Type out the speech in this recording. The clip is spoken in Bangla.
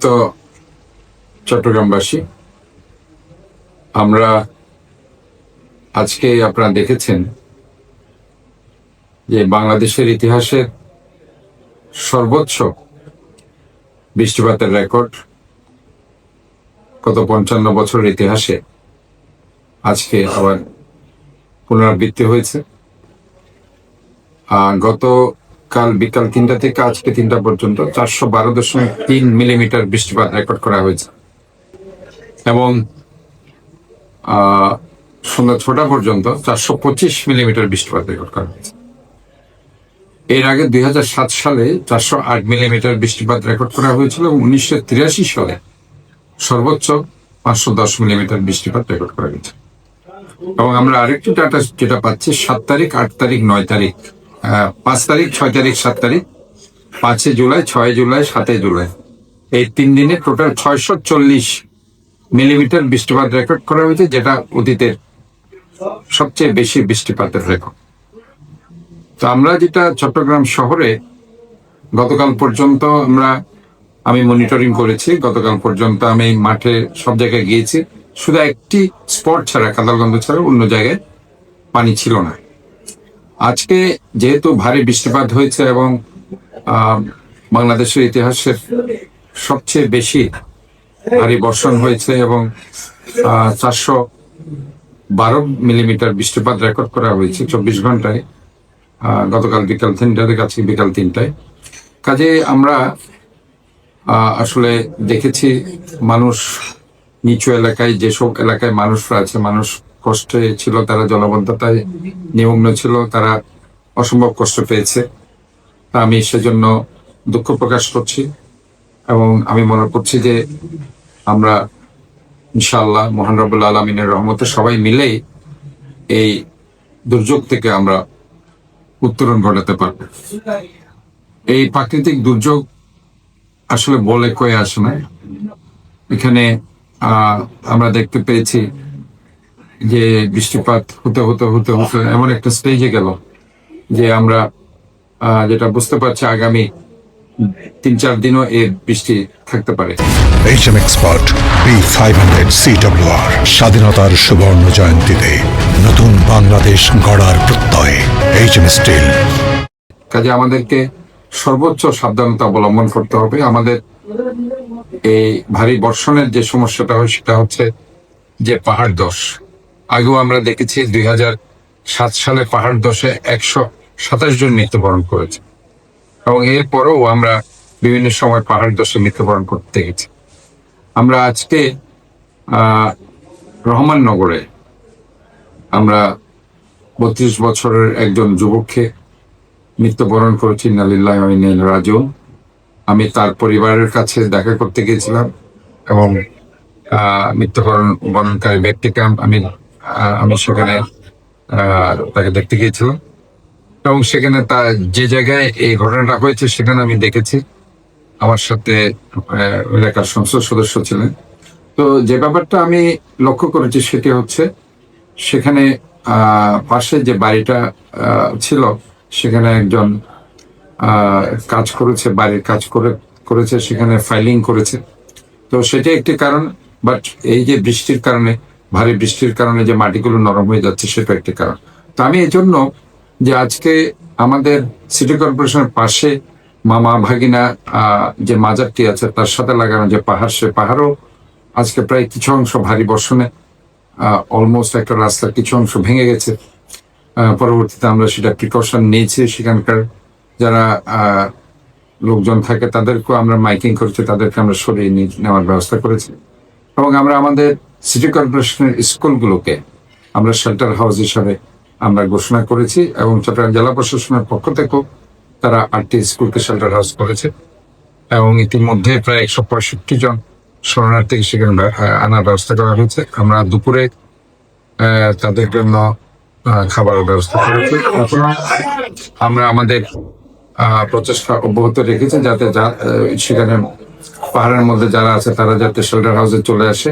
তো চট্টগ্রামবাসী, আমরা আজকে আপনারা দেখেছেন যে বাংলাদেশের ইতিহাসের সর্বোচ্চ বৃষ্টিপাতের রেকর্ড গত 55 বছরের ইতিহাসে আজকে আবার পুনরাবৃত্তি হয়েছে। গতকাল বিকাল 3টা থেকে আজকে 3টা পর্যন্ত 412.3 মিলিমিটার বৃষ্টিপাত রেকর্ড করা হয়েছে এবং সন্ধ্যা 6টা পর্যন্ত 425 মিলিমিটার বৃষ্টিপাত রেকর্ড করা হয়েছে। এর আগে 2007 সালে 408 মিলিমিটার বৃষ্টিপাত রেকর্ড করা হয়েছিল এবং 1983 সালে সর্বোচ্চ 510 মিলিমিটার বৃষ্টিপাত রেকর্ড করা হয়েছে। এবং আমরা আরেকটি ডাটা যেটা পাচ্ছি 7 তারিখ, 8 তারিখ, 9 তারিখ, 5 তারিখ, 6 তারিখ, 7 তারিখ, 5 জুলাই, 6 জুলাই, 7 জুলাই, এই 3 দিনে টোটাল 640 মিলিমিটার বৃষ্টিপাত রেকর্ড করা হয়েছে, যেটা অতীতের সবচেয়ে বেশি বৃষ্টিপাতের রেকর্ড। তো আমরা যেটা চট্টগ্রাম শহরে গতকাল পর্যন্ত আমি মনিটরিং করেছি, গতকাল পর্যন্ত আমি মাঠে সব জায়গায় গিয়েছি, শুধু একটি স্পট ছাড়া, কাদালগঞ্জ ছাড়া অন্য জায়গায় পানি ছিল না। আজকে যেহেতু ভারী বৃষ্টিপাত হয়েছে এবং বাংলাদেশের ইতিহাসের সবচেয়ে বেশি ভারী বর্ষণ হয়েছে এবং 412 মিলিমিটার বৃষ্টিপাত রেকর্ড করা হয়েছে 24 ঘন্টায়, গতকাল বিকাল 3টা থেকে আজকে বিকাল 3টায়। কাজে আমরা আসলে দেখেছি মানুষ নিচু এলাকায়, যেসব এলাকায় মানুষরা আছে, মানুষ কষ্টে ছিল, তারা জলাবদ্ধতায় নিমগ্ন ছিল, তারা অসম্ভব কষ্ট পেয়েছে। আমি সেজন্য দুঃখ প্রকাশ করছি এবং আমি মনে করছি যে আমরা ইনশাআল্লাহ মহান রব্বুল আলামিনের রহমতে সবাই মিলেই এই দুর্যোগ থেকে আমরা উত্তরণ ঘটাতে পারব। এই প্রাকৃতিক দুর্যোগ আসলে বলে কয়ে আসে না। এখানে আমরা দেখতে পেয়েছি যে বৃষ্টিপাত হতে হতে হতে হতে এমন একটা স্টেজে গেল যে আমরা যেটা বুঝতে পারছি আগামী 3-4 দিনও এর বৃষ্টি থাকতে পারে। HM Expert B500 CWR স্বাধীনতার সুবর্ণ জয়ন্তীতে নতুন বাংলাদেশ গড়ার প্রত্যয় HM স্টিল। কাজে আমাদেরকে সর্বোচ্চ সাবধানতা অবলম্বন করতে হবে। আমাদের এই ভারী বর্ষণের যে সমস্যাটা হয় সেটা হচ্ছে যে পাহাড় ধস। আগেও আমরা দেখেছি 2007 সালে পাহাড় ধসে 127 জন মৃত্যুবরণ করেছে এবং এরপরেও আমরা বিভিন্ন সময় পাহাড় ধসে মৃত্যুবরণ করতে দেখেছি। আমরা আজকে রহমাননগরে আমরা 32 বছরের একজন যুবককে মৃত্যুবরণ করেছি, ইন্নালিল্লাহি ওয়া ইন্না ইলাইহি রাজিউন। আমি তার পরিবারের কাছে দেখা করতে গিয়েছিলাম এবং মৃত্যুবরণকারী ব্যক্তিকে আমি সেখানে তাকে দেখতে গিয়েছিলাম এবং সেখানে তার যে জায়গায় এই ঘটনাটা হয়েছে সেখানে আমি দেখেছি। আমার সাথে এলাকার সংসদ সদস্য ছিলেন। তো যে ব্যাপারটা আমি লক্ষ্য করেছি সেটি হচ্ছে সেখানে পাশে যে বাড়িটা ছিল সেখানে একজন কাজ করেছে, বাড়ির কাজ করেছে, সেখানে ফাইলিং করেছে। তো সেটা একটি কারণ, বাট এই যে বৃষ্টির কারণে, ভারী বৃষ্টির কারণে যে মাটিগুলো নরম হয়ে যাচ্ছে সেটা একটি কারণ। তো আমি এই জন্য যে আজকে আমাদের সিটি কর্পোরেশনের পাশে মামা ভাগিনা যে মাজারটি আছে তার সাথে লাগানো যে পাহাড়, সে পাহাড়ও আজকে প্রায় কিছু অংশ ভারী বর্ষণে অলমোস্ট একটা রাস্তার কিছু অংশ ভেঙে গেছে। পরবর্তীতে আমরা সেটা প্রিকশন নিয়েছি, সেখানকার যারা লোকজন থাকে তাদেরকেও আমরা মাইকিং করেছি, তাদেরকে আমরা সরিয়ে নেওয়ার ব্যবস্থা করেছি এবং আমরা আমাদের সিটি কর্পোরেশনের স্কুলগুলোকে আমরা শেল্টার হাউস হিসাবে আমরা ঘোষণা করেছি এবং চট্টগ্রাম জেলা প্রশাসনের পক্ষ থেকেও তারা 8টি স্কুলকে শেল্টার হাউস করেছে এবং ইতিমধ্যে প্রায় 165 জন শরণার্থীকে সেখানে আনার ব্যবস্থা করা হয়েছে। আমরা দুপুরে তাদের জন্য খাবারের ব্যবস্থা করেছি। আমরা আমাদের প্রচেষ্টা অব্যাহত রেখেছি যাতে সেখানে পাহাড়ের মধ্যে যারা আছে তারা যাতে শেল্টার হাউসে চলে আসে